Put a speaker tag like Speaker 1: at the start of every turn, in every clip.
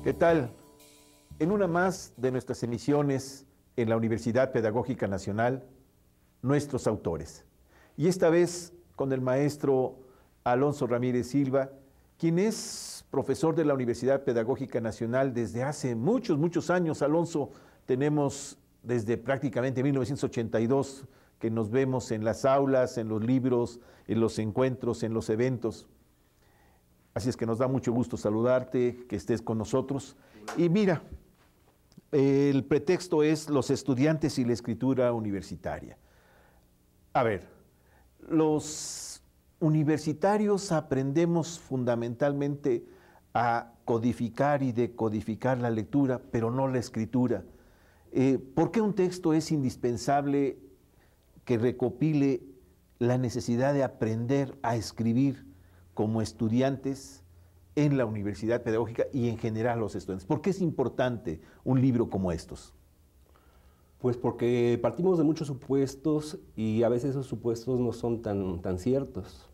Speaker 1: ¿Qué tal? En una más de nuestras emisiones en la Universidad Pedagógica Nacional, nuestros autores. Y esta vez con el maestro Alonso Ramírez Silva, quien es profesor de la Universidad Pedagógica Nacional desde hace muchos años. Alonso, tenemos desde prácticamente 1982 que nos vemos en las aulas, en los libros, en los encuentros, en los eventos. Así es que nos da mucho gusto saludarte, que estés con nosotros. Y mira, el pretexto es los estudiantes y la escritura universitaria. A ver, los universitarios aprendemos fundamentalmente a codificar y decodificar la lectura, pero no la escritura. ¿Por qué un texto es indispensable que recopile la necesidad de aprender a escribir como estudiantes en la universidad pedagógica y en general los estudiantes? ¿Por qué es importante un libro como estos?
Speaker 2: Pues porque partimos de muchos supuestos y a veces esos supuestos no son tan ciertos.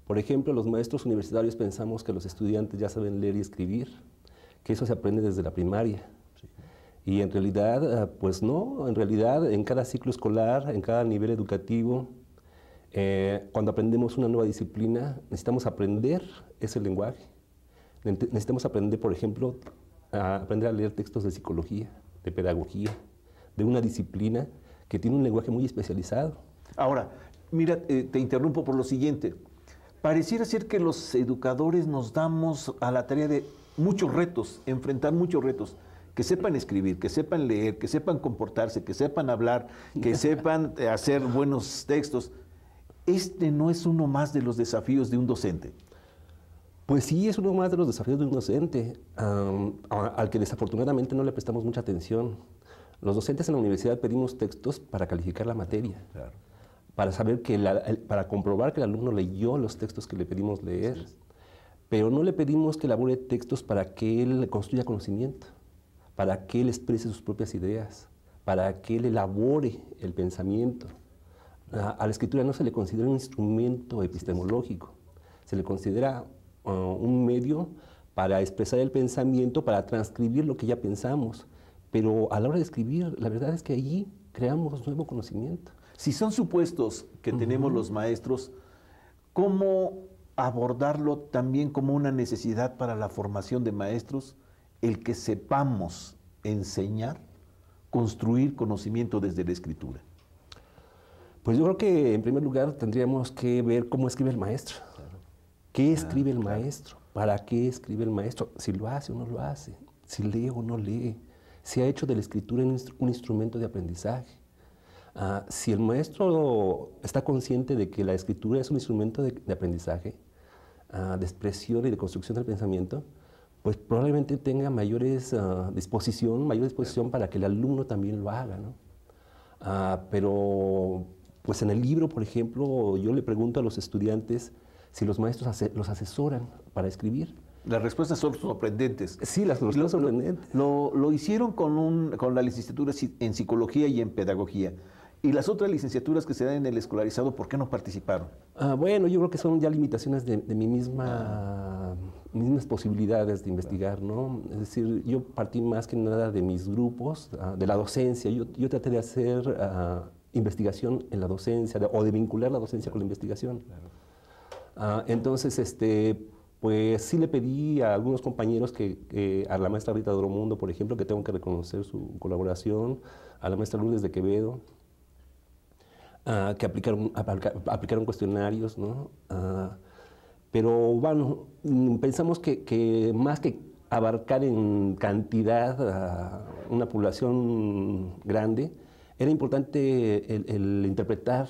Speaker 2: Por ejemplo, los maestros universitarios pensamos que los estudiantes ya saben leer y escribir, que eso se aprende desde la primaria. Sí. Y en realidad, pues no, en realidad en cada ciclo escolar, en cada nivel educativo, cuando aprendemos una nueva disciplina, necesitamos aprender ese lenguaje. Necesitamos aprender, por ejemplo, aprender a leer textos de psicología, de pedagogía, de una disciplina que tiene un lenguaje muy especializado.
Speaker 1: Ahora, mira, te interrumpo por lo siguiente. Pareciera ser que los educadores nos damos a la tarea de muchos retos, enfrentar muchos retos. Que sepan escribir, que sepan leer, que sepan comportarse, que sepan hablar, que sepan hacer buenos textos. ¿Este no es uno más de los desafíos de un docente?
Speaker 2: Pues sí, es uno más de los desafíos de un docente, al que desafortunadamente no le prestamos mucha atención. Los docentes en la universidad pedimos textos para calificar la materia, claro, para saber para comprobar que el alumno leyó los textos que le pedimos leer, sí, pero no le pedimos que elabore textos para que él construya conocimiento, para que él exprese sus propias ideas, para que él elabore el pensamiento. A la escritura no se le considera un instrumento epistemológico, se le considera un medio para expresar el pensamiento, para transcribir lo que ya pensamos. Pero a la hora de escribir, la verdad es que allí creamos nuevo conocimiento.
Speaker 1: Si son supuestos que tenemos los maestros, ¿cómo abordarlo también como una necesidad para la formación de maestros, el que sepamos enseñar, construir conocimiento desde la escritura?
Speaker 2: Pues yo creo que en primer lugar tendríamos que ver cómo escribe el maestro. Claro. ¿Qué escribe el maestro? ¿Para qué escribe el maestro? Si lo hace o no lo hace, si lee o no lee. Si ha hecho de la escritura un instrumento de aprendizaje. Si el maestro está consciente de que la escritura es un instrumento de aprendizaje, de expresión y de construcción del pensamiento, pues probablemente tenga mayor disposición para que el alumno también lo haga, ¿no? Pero pues en el libro, por ejemplo, yo le pregunto a los estudiantes si los maestros los asesoran para escribir.
Speaker 1: Las respuestas son sorprendentes.
Speaker 2: Sí, las respuestas son sorprendentes.
Speaker 1: Lo hicieron con la licenciatura en Psicología y en Pedagogía. ¿Y las otras licenciaturas que se dan en el escolarizado, por qué no participaron?
Speaker 2: Bueno, yo creo que son ya limitaciones de mis mismas posibilidades de investigar, ¿no? Es decir, yo partí más que nada de mis grupos, de la docencia. Yo traté de hacer investigación en la docencia, o de vincular la docencia con la investigación. Claro. Entonces, pues sí le pedí a algunos compañeros, a la maestra Rita Doromundo, por ejemplo, que tengo que reconocer su colaboración, a la maestra Lourdes de Quevedo, que aplicaron cuestionarios, ¿no? Pero bueno, pensamos que más que abarcar en cantidad una población grande, era importante el interpretar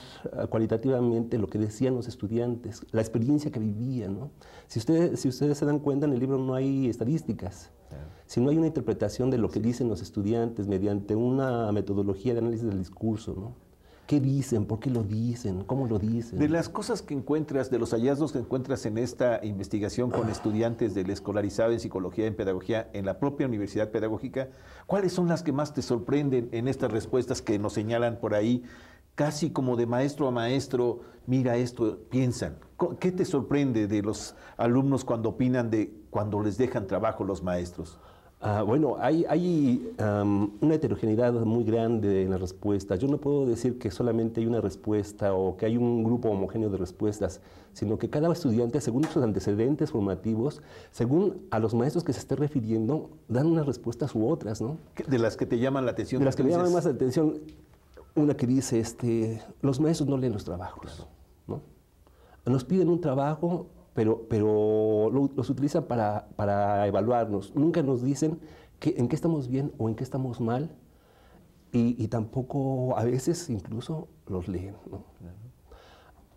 Speaker 2: cualitativamente lo que decían los estudiantes, la experiencia que vivían, ¿no? Si ustedes se dan cuenta, en el libro no hay estadísticas, sino hay una interpretación de lo que dicen los estudiantes mediante una metodología de análisis del discurso, ¿no? ¿Qué dicen? ¿Por qué lo dicen? ¿Cómo lo dicen?
Speaker 1: De las cosas que encuentras, de los hallazgos que encuentras en esta investigación con estudiantes del escolarizado en Psicología y en Pedagogía en la propia Universidad Pedagógica, ¿cuáles son las que más te sorprenden en estas respuestas que nos señalan por ahí? Casi como de maestro a maestro, mira esto, piensan. ¿Qué te sorprende de los alumnos cuando opinan de cuando les dejan trabajo los maestros?
Speaker 2: Bueno, hay una heterogeneidad muy grande en las respuestas. Yo no puedo decir que solamente hay una respuesta o que hay un grupo homogéneo de respuestas, sino que cada estudiante, según sus antecedentes formativos, según a los maestros que se esté refiriendo, dan unas respuestas u otras, ¿no?
Speaker 1: De las que te llaman la atención.
Speaker 2: De las que me llaman más la atención, una que dice, los maestros no leen los trabajos, ¿no? Nos piden un trabajo, pero los utilizan para evaluarnos. Nunca nos dicen en qué estamos bien o en qué estamos mal, y tampoco a veces incluso los leen, ¿no?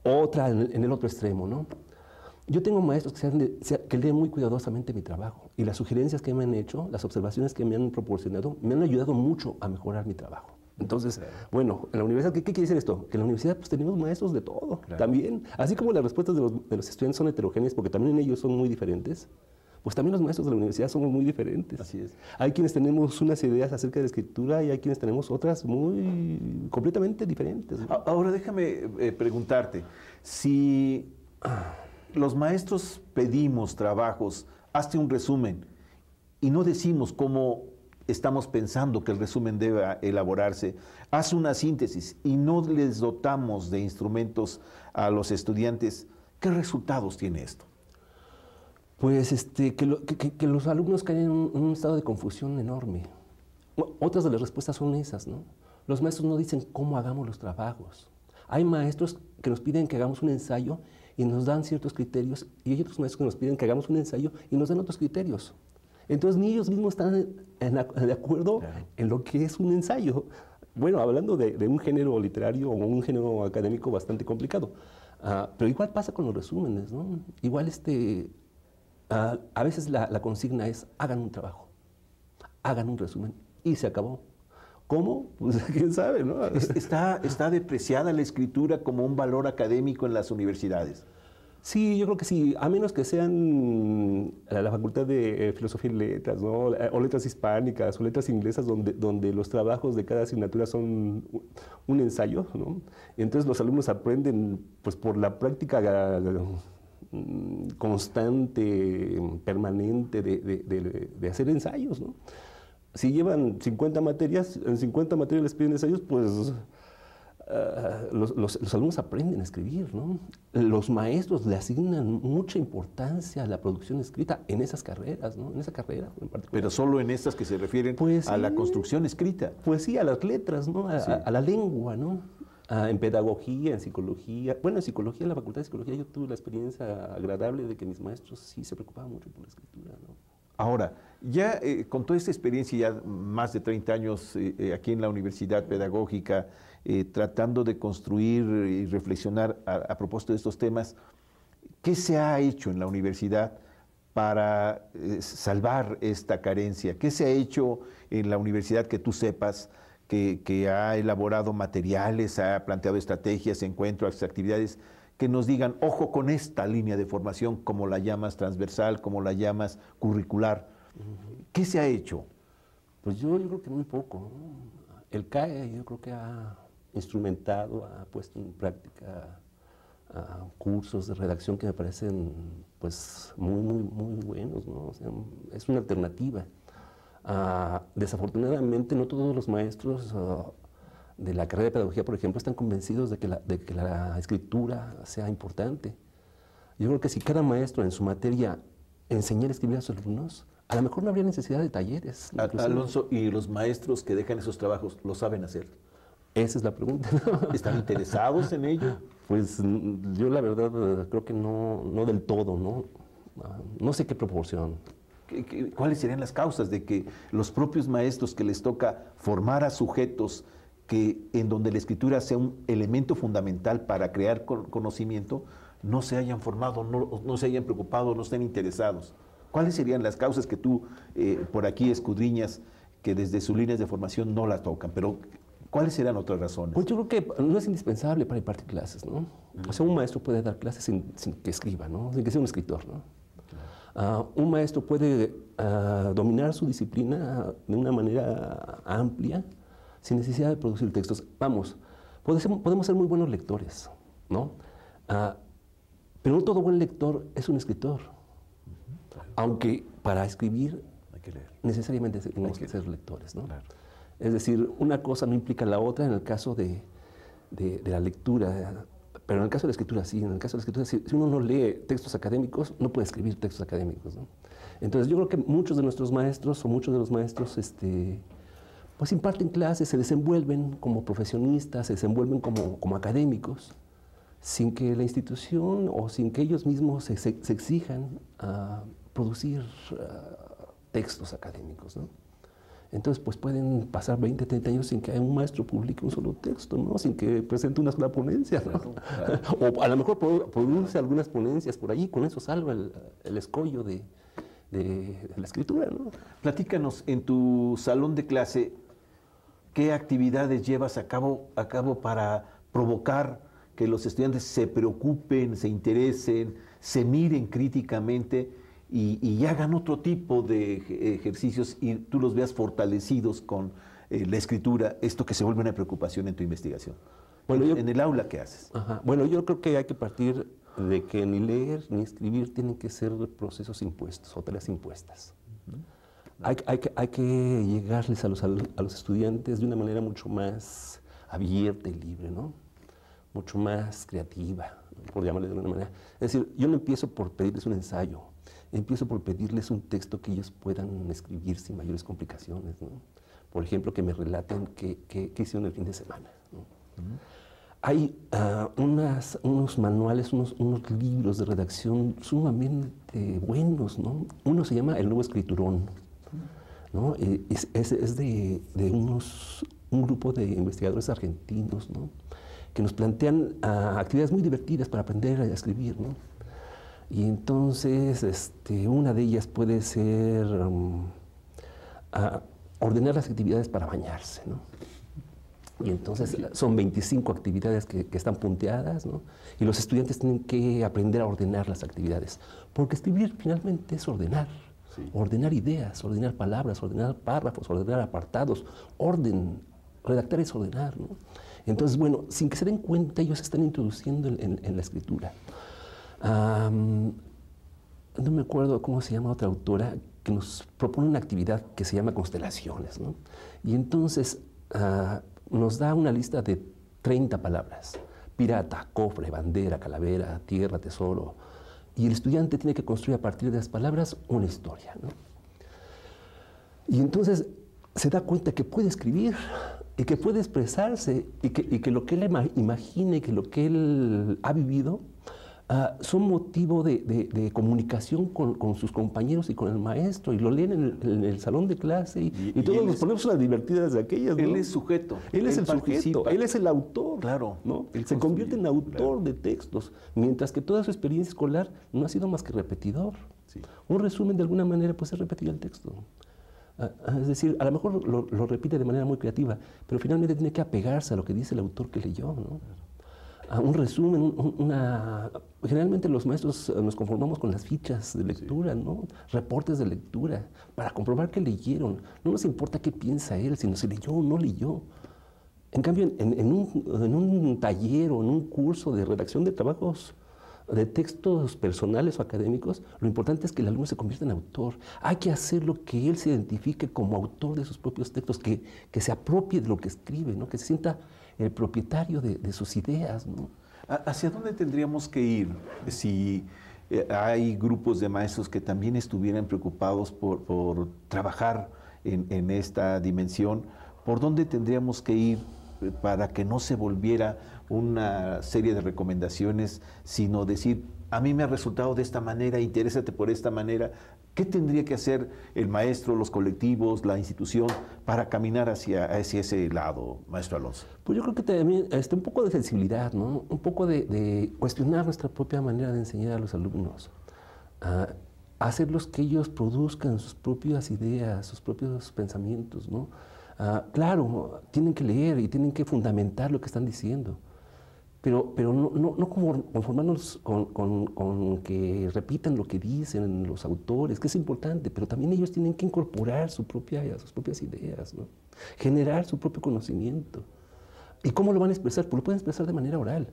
Speaker 2: Otra en el otro extremo, ¿no? Yo tengo maestros que leen muy cuidadosamente mi trabajo, y las sugerencias que me han hecho, las observaciones que me han proporcionado, me han ayudado mucho a mejorar mi trabajo. Entonces, bueno, en la universidad, ¿qué quiere decir esto? Que en la universidad pues tenemos maestros de todo, también. Así como las respuestas de los estudiantes son heterogéneas, porque también ellos son muy diferentes, pues también los maestros de la universidad somos muy diferentes.
Speaker 1: Así es.
Speaker 2: Hay quienes tenemos unas ideas acerca de la escritura y hay quienes tenemos otras completamente diferentes, ¿no?
Speaker 1: Ahora déjame preguntarte, si los maestros pedimos trabajos, hazte un resumen, y no decimos cómo estamos pensando que el resumen debe elaborarse, haz una síntesis y no les dotamos de instrumentos a los estudiantes, ¿qué resultados tiene esto?
Speaker 2: Pues que los alumnos caen en un estado de confusión enorme. Otras de las respuestas son esas, ¿no? Los maestros no dicen cómo hagamos los trabajos. Hay maestros que nos piden que hagamos un ensayo y nos dan ciertos criterios, y hay otros maestros que nos piden que hagamos un ensayo y nos dan otros criterios. Entonces ni ellos mismos están de acuerdo en lo que es un ensayo. Bueno, hablando de un género literario o un género académico bastante complicado. Pero igual pasa con los resúmenes, ¿no? Igual a veces la consigna es hagan un trabajo, hagan un resumen y se acabó. ¿Cómo? Pues quién sabe, ¿no?
Speaker 1: ¿Está depreciada la escritura como un valor académico en las universidades?
Speaker 2: Sí, yo creo que sí, a menos que sean la Facultad de Filosofía y Letras, ¿no? O Letras Hispánicas o Letras Inglesas, donde los trabajos de cada asignatura son un ensayo, ¿no? Y entonces los alumnos aprenden pues, por la práctica constante, permanente de hacer ensayos, ¿no? Si llevan 50 materias, en 50 materias les piden ensayos, pues los alumnos aprenden a escribir, ¿no? Los maestros le asignan mucha importancia a la producción escrita en esas carreras, ¿no? En esa carrera en particular.
Speaker 1: Pero solo en estas que se refieren
Speaker 2: pues,
Speaker 1: a la construcción escrita.
Speaker 2: Pues sí, a las letras, ¿no? A la lengua, ¿no? En pedagogía, en psicología. Bueno, en psicología, en la Facultad de Psicología, yo tuve la experiencia agradable de que mis maestros sí se preocupaban mucho por la escritura, ¿no?
Speaker 1: Ahora, ya con toda esta experiencia, ya más de 30 años aquí en la Universidad Pedagógica, tratando de construir y reflexionar a propósito de estos temas, ¿qué se ha hecho en la universidad para salvar esta carencia? ¿Qué se ha hecho en la universidad que tú sepas que ha elaborado materiales, ha planteado estrategias, encuentros, actividades que nos digan, ojo con esta línea de formación, como la llamas transversal, como la llamas curricular? ¿Qué se ha hecho?
Speaker 2: Pues yo creo que muy poco, ¿no? El CAE yo creo que ha instrumentado, ha puesto en práctica cursos de redacción que me parecen pues muy buenos, ¿no? O sea, es una alternativa. Desafortunadamente no todos los maestros de la carrera de pedagogía, por ejemplo, están convencidos de que la escritura sea importante. Yo creo que si cada maestro en su materia enseñara a escribir a sus alumnos, a lo mejor no habría necesidad de talleres.
Speaker 1: Alonso, ¿y los maestros que dejan esos trabajos lo saben hacer?
Speaker 2: Esa es la pregunta.
Speaker 1: ¿Están interesados en ello?
Speaker 2: Pues yo la verdad creo que no del todo, ¿no? No sé qué proporción.
Speaker 1: ¿Cuáles serían las causas de que los propios maestros que les toca formar a sujetos en donde la escritura sea un elemento fundamental para crear conocimiento, no se hayan formado, no se hayan preocupado, no estén interesados? ¿Cuáles serían las causas que tú por aquí escudriñas que desde sus líneas de formación no la tocan? Pero ¿cuáles serían otras razones?
Speaker 2: Pues yo creo que no es indispensable para impartir clases, ¿no? O sea, un maestro puede dar clases sin que escriba, ¿no? Sin que sea un escritor, ¿no? Un maestro puede dominar su disciplina de una manera amplia, sin necesidad de producir textos. Vamos, podemos ser muy buenos lectores, ¿no? Pero no todo buen lector es un escritor. Aunque para escribir necesariamente tenemos que ser lectores, ¿no?
Speaker 1: Claro.
Speaker 2: Es decir, una cosa no implica la otra en el caso de la lectura, pero en el caso de la escritura sí. En el caso de la escritura, si uno no lee textos académicos, no puede escribir textos académicos, ¿no? Entonces yo creo que muchos de nuestros maestros, o muchos de los maestros, pues imparten clases, se desenvuelven como profesionistas, se desenvuelven como académicos, sin que la institución o sin que ellos mismos se exijan a producir textos académicos, ¿no? Entonces, pues pueden pasar 20, 30 años sin que un maestro publique un solo texto, ¿no? Sin que presente una sola ponencia, ¿no? Claro. O a lo mejor produce algunas ponencias por ahí, con eso salva el escollo de la escritura, ¿no?
Speaker 1: Platícanos, en tu salón de clase, ¿qué actividades llevas a cabo para provocar que los estudiantes se preocupen, se interesen, se miren críticamente y hagan otro tipo de ejercicios y tú los veas fortalecidos con la escritura, esto que se vuelve una preocupación en tu investigación? Bueno, en el aula, ¿qué haces?
Speaker 2: Ajá. Bueno, yo creo que hay que partir de que ni leer ni escribir tienen que ser procesos impuestos o tareas impuestas. Hay que llegarles a los estudiantes de una manera mucho más abierta y libre, ¿no? Mucho más creativa, por llamarle de alguna manera. Es decir, yo no empiezo por pedirles un ensayo, empiezo por pedirles un texto que ellos puedan escribir sin mayores complicaciones, ¿no? Por ejemplo, que me relaten qué hicieron el fin de semana, ¿no? Hay unos manuales, unos libros de redacción sumamente buenos, ¿no? Uno se llama El Nuevo Escriturón, ¿no? Es de un grupo de investigadores argentinos, ¿no? Que nos plantean actividades muy divertidas para aprender a escribir, ¿no? Y entonces, una de ellas puede ser ordenar las actividades para bañarse, ¿no? Y entonces son 25 actividades que están punteadas, ¿no? Y los estudiantes tienen que aprender a ordenar las actividades, porque escribir finalmente es ordenar. Sí. Ordenar ideas, ordenar palabras, ordenar párrafos, ordenar apartados, redactar es ordenar, ¿no? Entonces, bueno, sin que se den cuenta, ellos se están introduciendo en la escritura. No me acuerdo cómo se llama otra autora que nos propone una actividad que se llama constelaciones, ¿no? Y entonces nos da una lista de 30 palabras: pirata, cofre, bandera, calavera, tierra, tesoro. Y el estudiante tiene que construir a partir de las palabras una historia, ¿no? Y entonces se da cuenta que puede escribir y que puede expresarse y que lo que él imagina y que lo que él ha vivido son motivo de comunicación con sus compañeros y con el maestro, y lo leen en el salón de clase y todos nos ponemos unas divertidas de aquellas, ¿no?
Speaker 1: Él es sujeto.
Speaker 2: Él es el sujeto, él es el autor.
Speaker 1: Claro.
Speaker 2: ¿no? Él se convierte en autor de textos, mientras que toda su experiencia escolar no ha sido más que repetidor. Sí. Un resumen, de alguna manera, pues es repetir el texto. Es decir, a lo mejor lo repite de manera muy creativa, pero finalmente tiene que apegarse a lo que dice el autor que leyó, ¿no? A un resumen, generalmente los maestros nos conformamos con las fichas de lectura, ¿no? Reportes de lectura, para comprobar que leyeron. No nos importa qué piensa él, sino si leyó o no leyó. En cambio, en un taller o en un curso de redacción de trabajos, de textos personales o académicos, lo importante es que el alumno se convierta en autor. Hay que hacer lo que él se identifique como autor de sus propios textos, que se apropie de lo que escribe, ¿no? Que se sienta el propietario de sus ideas, ¿no?
Speaker 1: ¿Hacia dónde tendríamos que ir si hay grupos de maestros que también estuvieran preocupados por trabajar en esta dimensión? ¿Por dónde tendríamos que ir para que no se volviera una serie de recomendaciones, sino decir, a mí me ha resultado de esta manera, interésate por esta manera? ¿Qué tendría que hacer el maestro, los colectivos, la institución para caminar hacia ese lado, maestro Alonso?
Speaker 2: Pues yo creo que también un poco de sensibilidad, ¿no? Un poco de cuestionar nuestra propia manera de enseñar a los alumnos, hacerlos que ellos produzcan sus propias ideas, sus propios pensamientos, ¿no? Claro, tienen que leer y tienen que fundamentar lo que están diciendo, pero no conformarnos con que repitan lo que dicen los autores, que es importante, pero también ellos tienen que incorporar sus propias ideas, ¿no? Generar su propio conocimiento. ¿Y cómo lo van a expresar? Pues lo pueden expresar de manera oral,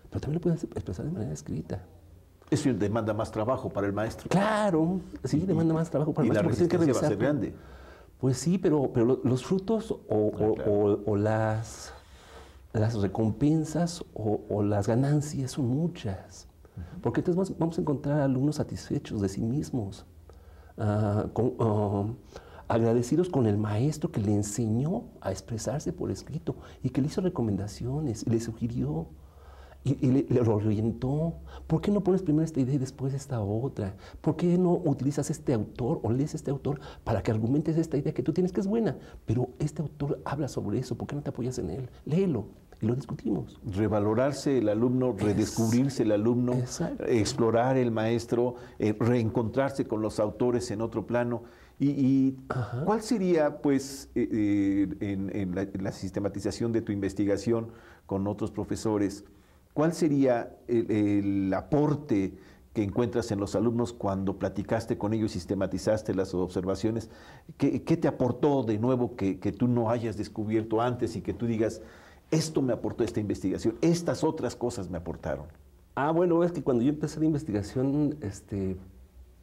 Speaker 2: pero también lo pueden expresar de manera escrita.
Speaker 1: Eso demanda más trabajo para el maestro.
Speaker 2: Claro, sí, demanda más trabajo para el maestro.
Speaker 1: Y la resistencia va a ser grande.
Speaker 2: Pues sí, pero los frutos o las recompensas o las ganancias son muchas. Porque entonces vamos a encontrar alumnos satisfechos de sí mismos, agradecidos con el maestro que le enseñó a expresarse por escrito y que le hizo recomendaciones y le sugirió y le orientó. ¿Por qué no pones primero esta idea y después esta otra? ¿Por qué no utilizas este autor o lees este autor para que argumentes esta idea que tú tienes que es buena? Pero este autor habla sobre eso, ¿por qué no te apoyas en él? Léelo y lo discutimos.
Speaker 1: Revalorarse el alumno, redescubrirse el alumno, explorar el maestro, reencontrarse con los autores en otro plano. ¿Y cuál sería, pues, en la sistematización de tu investigación con otros profesores, cuál sería el aporte que encuentras en los alumnos cuando platicaste con ellos y sistematizaste las observaciones? ¿Qué te aportó de nuevo que tú no hayas descubierto antes y que tú digas, esto me aportó esta investigación, estas otras cosas me aportaron?
Speaker 2: Bueno, es que cuando yo empecé la investigación,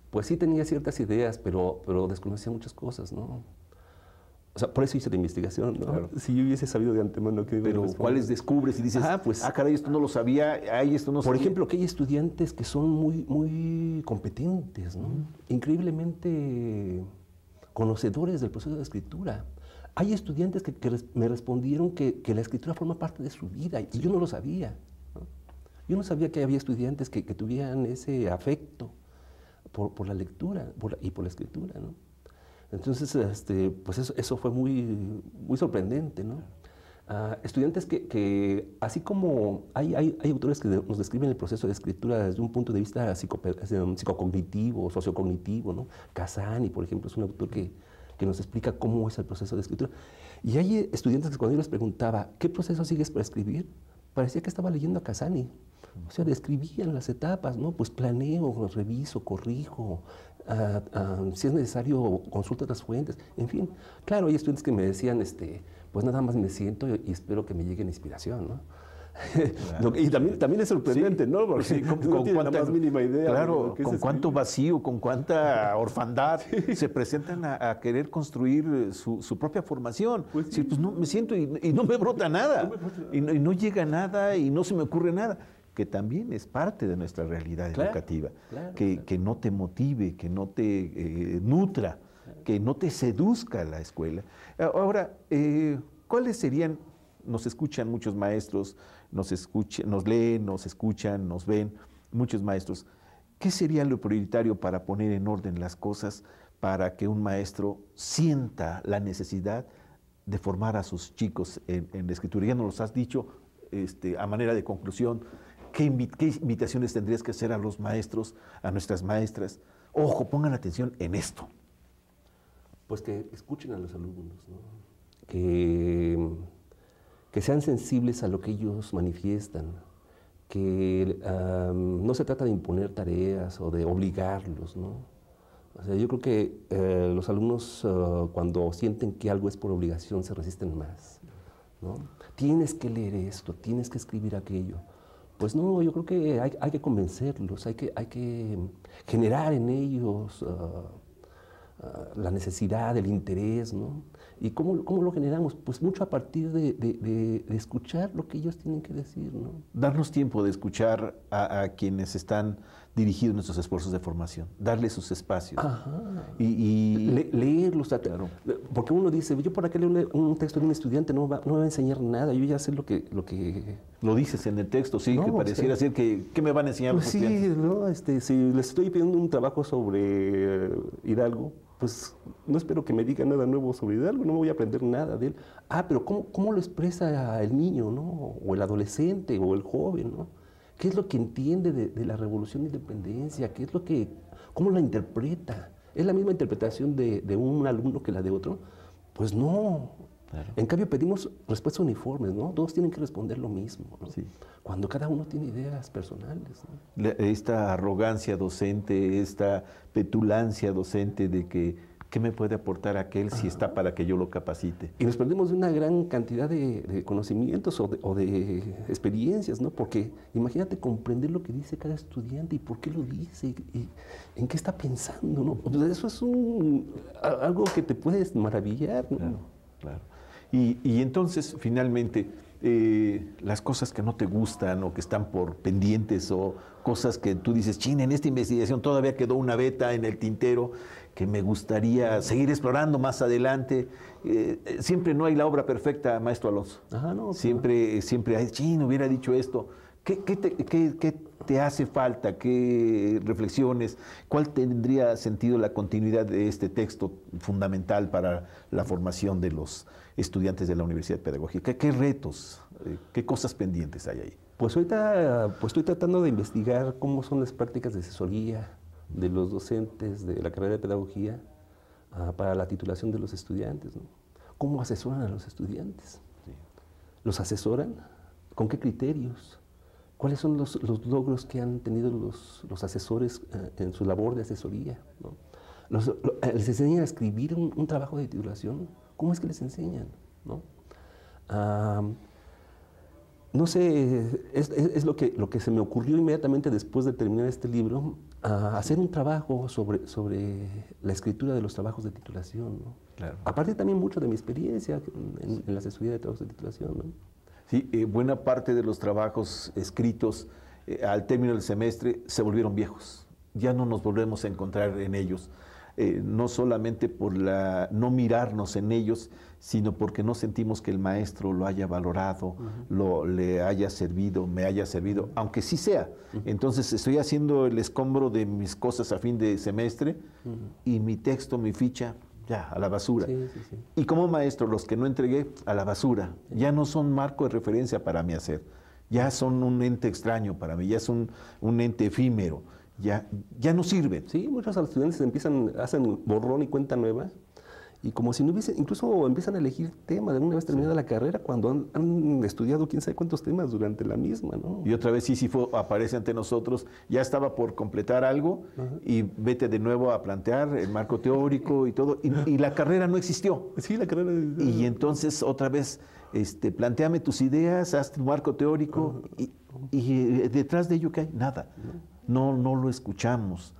Speaker 2: pues sí tenía ciertas ideas, pero desconocía muchas cosas, ¿no? O sea, por eso hice la investigación, ¿no? Claro. Si yo hubiese sabido de antemano que...
Speaker 1: Pero ¿cuáles descubres y dices, caray, esto no lo sabía, esto no sabía?
Speaker 2: Por ejemplo, que hay estudiantes que son muy competentes, ¿no? Increíblemente conocedores del proceso de escritura. Hay estudiantes que me respondieron que la escritura forma parte de su vida y yo no lo sabía, ¿no? Yo no sabía que había estudiantes que tuvieran ese afecto por la lectura y por la escritura, ¿no? Entonces, pues eso fue muy sorprendente, ¿no? Estudiantes que así como hay autores que nos describen el proceso de escritura desde un punto de vista psicocognitivo, sociocognitivo, ¿no? Casani, por ejemplo, es un autor que nos explica cómo es el proceso de escritura. Y hay estudiantes que cuando yo les preguntaba, ¿qué proceso sigues para escribir? Parecía que estaba leyendo a Casani. O sea, describían las etapas, ¿no? Pues planeo, reviso, corrijo, si es necesario, consulto otras fuentes, en fin. Claro, hay estudiantes que me decían, pues nada más me siento y espero que me llegue la inspiración, ¿no? Claro. Y también es sorprendente, sí, ¿no? Porque sí, no tiene la más mínima idea.
Speaker 1: Claro, con cuánto vacío, con cuánta orfandad se presentan a querer construir su propia formación. Pues, sí. Pues no, me siento y no me brota nada, y no llega nada y no se me ocurre nada, que también es parte de nuestra realidad educativa, que no te motive, que no te nutra, que no te seduzca la escuela. Ahora, ¿cuáles serían? Nos escuchan muchos maestros, nos leen, nos escuchan, nos ven muchos maestros. ¿Qué sería lo prioritario para poner en orden las cosas para que un maestro sienta la necesidad de formar a sus chicos en la escritura? Ya nos los has dicho a manera de conclusión. ¿Qué invitaciones tendrías que hacer a los maestros, a nuestras maestras? Ojo, pongan atención en esto.
Speaker 2: Pues que escuchen a los alumnos, ¿no? Que sean sensibles a lo que ellos manifiestan, que no se trata de imponer tareas o de obligarlos, ¿no? O sea, yo creo que los alumnos cuando sienten que algo es por obligación se resisten más, ¿no? Tienes que leer esto, tienes que escribir aquello. Pues no, yo creo que hay que convencerlos, hay que generar en ellos la necesidad, el interés, ¿no? ¿Y cómo lo generamos? Pues mucho a partir de escuchar lo que ellos tienen que decir, ¿no?
Speaker 1: Darnos tiempo de escuchar a quienes están dirigidos nuestros esfuerzos de formación, darles sus espacios.
Speaker 2: Leerlos, claro. Porque uno dice, yo para qué leo un texto de un estudiante no me va a enseñar nada, yo ya sé lo que...
Speaker 1: Lo dices en el texto, sí, no, que pareciera ser que me van a enseñar
Speaker 2: pues
Speaker 1: los
Speaker 2: estudiantes. Sí, ¿no? Si les estoy pidiendo un trabajo sobre Hidalgo, pues no espero que me diga nada nuevo sobre Hidalgo, no me voy a aprender nada de él. Pero ¿cómo lo expresa el niño, ¿no? O el adolescente, o el joven, ¿no? ¿Qué es lo que entiende de la Revolución de Independencia? ¿Cómo la interpreta? ¿Es la misma interpretación de un alumno que la de otro? Pues no. Claro. En cambio pedimos respuestas uniformes, ¿no? Todos tienen que responder lo mismo, ¿no? Sí. Cuando cada uno tiene ideas personales, ¿no?
Speaker 1: Esta arrogancia docente, esta petulancia docente de que ¿Qué me puede aportar aquel si está para que yo lo capacite?
Speaker 2: Y nos perdemos de una gran cantidad de conocimientos o de experiencias, ¿no? Porque imagínate comprender lo que dice cada estudiante y por qué lo dice y en qué está pensando, ¿no? Pues eso es algo que te puedes maravillar, ¿no?
Speaker 1: Claro, claro. Y entonces, finalmente, las cosas que no te gustan o que están por pendientes o cosas que tú dices, chin, en esta investigación todavía quedó una veta en el tintero que me gustaría seguir explorando más adelante. Siempre no hay la obra perfecta, maestro Alonso.
Speaker 2: No,
Speaker 1: siempre hay, chin, hubiera dicho esto. ¿Qué te hace falta? ¿Qué reflexiones? ¿Cuál tendría sentido la continuidad de este texto fundamental para la formación de los estudiantes de la Universidad Pedagógica? ¿Qué retos, qué cosas pendientes hay ahí?
Speaker 2: Pues ahorita estoy tratando de investigar cómo son las prácticas de asesoría de los docentes de la carrera de pedagogía para la titulación de los estudiantes, ¿no? ¿Cómo asesoran a los estudiantes?
Speaker 1: Sí.
Speaker 2: ¿Los asesoran? ¿Con qué criterios? ¿Cuáles son los logros que han tenido los asesores en su labor de asesoría, ¿no? ¿Les enseñan a escribir un trabajo de titulación? ¿Cómo es que les enseñan, ¿no? No sé, es lo que se me ocurrió inmediatamente después de terminar este libro, hacer un trabajo sobre la escritura de los trabajos de titulación, ¿no?
Speaker 1: Claro.
Speaker 2: Aparte también mucho de mi experiencia en la asesoría de trabajos de titulación, ¿no?
Speaker 1: Sí, buena parte de los trabajos escritos al término del semestre se volvieron viejos. Ya no nos volvemos a encontrar en ellos. No solamente por no mirarnos en ellos, sino porque no sentimos que el maestro lo haya valorado, le haya servido, me haya servido, aunque sí sea. Entonces estoy haciendo el escombro de mis cosas a fin de semestre y mi texto, mi ficha, ya, a la basura.
Speaker 2: Sí.
Speaker 1: Y como maestro, los que no entregué, a la basura. Ya no son marco de referencia para mi hacer. Ya son un ente extraño para mí, ya es un ente efímero. Ya no sirven.
Speaker 2: Sí, muchos estudiantes hacen borrón y cuenta nueva, y como si no hubiese, incluso empiezan a elegir temas de una vez terminada la carrera cuando han estudiado quién sabe cuántos temas durante la misma, ¿no?
Speaker 1: Y otra vez Sísifo aparece ante nosotros, ya estaba por completar algo y vete de nuevo a plantear el marco teórico y todo, y la carrera no existió.
Speaker 2: Sí, la carrera.
Speaker 1: Y entonces otra vez, plantéame tus ideas, haz tu marco teórico y detrás de ello ¿qué hay? Nada. No lo escuchamos.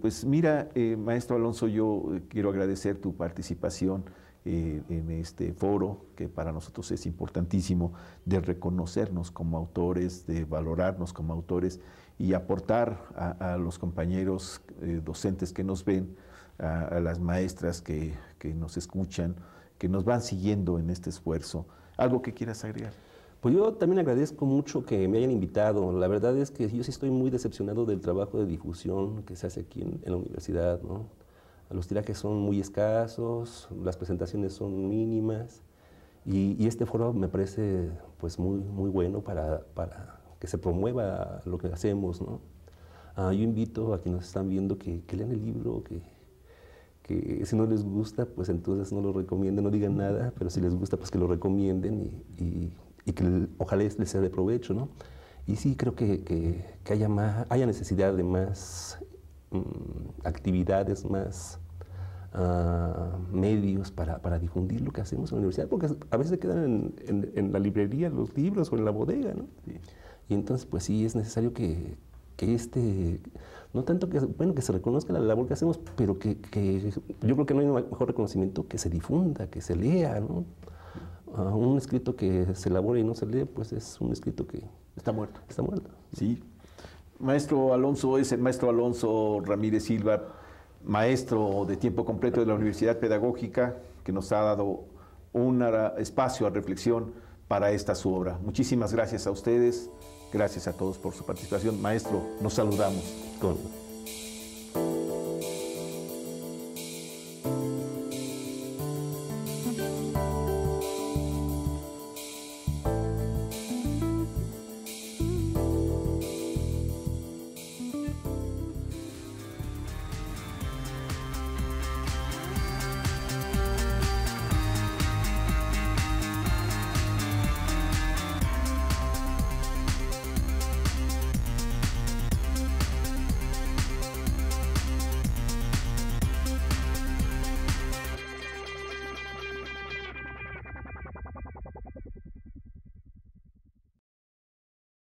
Speaker 1: Pues mira, maestro Alonso, yo quiero agradecer tu participación en este foro, que para nosotros es importantísimo, de reconocernos como autores, de valorarnos como autores y aportar a los compañeros docentes que nos ven, a las maestras que nos escuchan, que nos van siguiendo en este esfuerzo. ¿Algo que quieras agregar?
Speaker 2: Pues yo también agradezco mucho que me hayan invitado. La verdad es que yo sí estoy muy decepcionado del trabajo de difusión que se hace aquí en la universidad, ¿no? Los tirajes son muy escasos, las presentaciones son mínimas y este foro me parece pues muy bueno para que se promueva lo que hacemos, ¿no? Yo invito a quienes nos están viendo que lean el libro, que si no les gusta, pues entonces no lo recomienden, no digan nada, pero si les gusta, pues que lo recomienden y que ojalá les sea de provecho, ¿no? Y sí creo que haya necesidad de más actividades, más medios para difundir lo que hacemos en la universidad, porque a veces quedan en la librería los libros o en la bodega, ¿no? Sí. Y entonces, pues sí, es necesario que no tanto que se reconozca la labor que hacemos, pero que yo creo que no hay mejor reconocimiento que se difunda, que se lea, ¿no? Un escrito que se elabora y no se lee, pues es un escrito que
Speaker 1: está muerto.
Speaker 2: Está muerto.
Speaker 1: Sí. Maestro Alonso es el maestro Alonso Ramírez Silva, maestro de tiempo completo de la Universidad Pedagógica, que nos ha dado un espacio a reflexión para esta su obra. Muchísimas gracias a ustedes, gracias a todos por su participación. Maestro, nos saludamos.
Speaker 2: Con